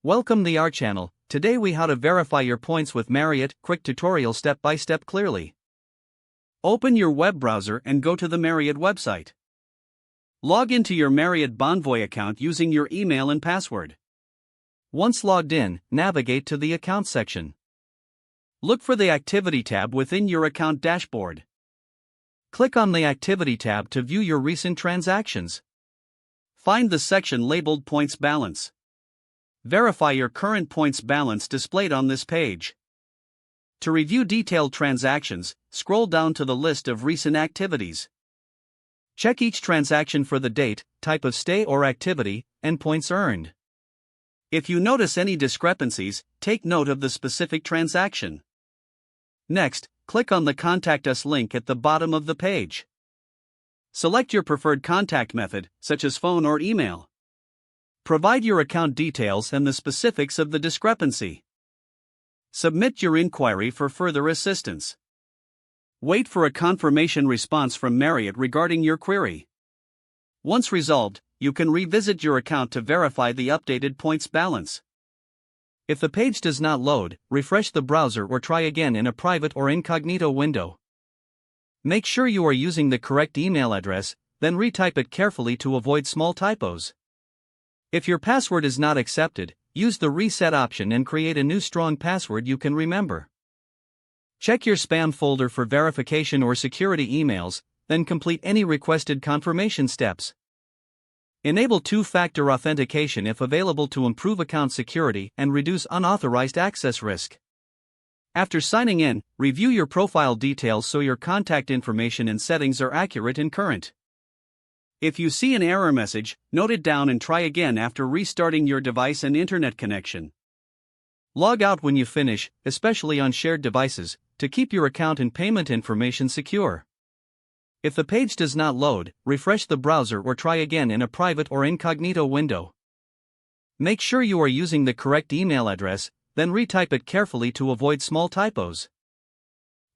Welcome to our channel. Today we how to verify your points with Marriott. Quick tutorial step by step clearly. Open your web browser and go to the Marriott website. Log into your Marriott Bonvoy account using your email and password. Once logged in, navigate to the account section. Look for the Activity tab within your account dashboard. Click on the Activity tab to view your recent transactions. Find the section labeled Points Balance. Verify your current points balance displayed on this page. To review detailed transactions, scroll down to the list of recent activities. Check each transaction for the date, type of stay or activity, and points earned. If you notice any discrepancies, take note of the specific transaction. Next, click on the Contact Us link at the bottom of the page. Select your preferred contact method, such as phone or email. Provide your account details and the specifics of the discrepancy. Submit your inquiry for further assistance. Wait for a confirmation response from Marriott regarding your query. Once resolved, you can revisit your account to verify the updated points balance. If the page does not load, refresh the browser or try again in a private or incognito window. Make sure you are using the correct email address, then retype it carefully to avoid small typos. If your password is not accepted, use the reset option and create a new strong password you can remember. Check your spam folder for verification or security emails, then complete any requested confirmation steps. Enable two-factor authentication if available to improve account security and reduce unauthorized access risk. After signing in, review your profile details so your contact information and settings are accurate and current. If you see an error message, note it down and try again after restarting your device and internet connection. Log out when you finish, especially on shared devices, to keep your account and payment information secure. If the page does not load, refresh the browser or try again in a private or incognito window. Make sure you are using the correct email address, then retype it carefully to avoid small typos.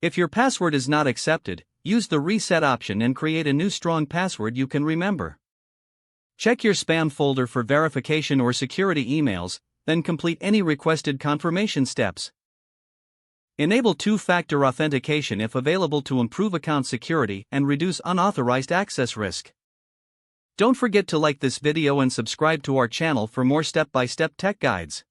If your password is not accepted, use the reset option and create a new strong password you can remember. Check your spam folder for verification or security emails, then complete any requested confirmation steps. Enable two-factor authentication if available to improve account security and reduce unauthorized access risk. Don't forget to like this video and subscribe to our channel for more step-by-step tech guides.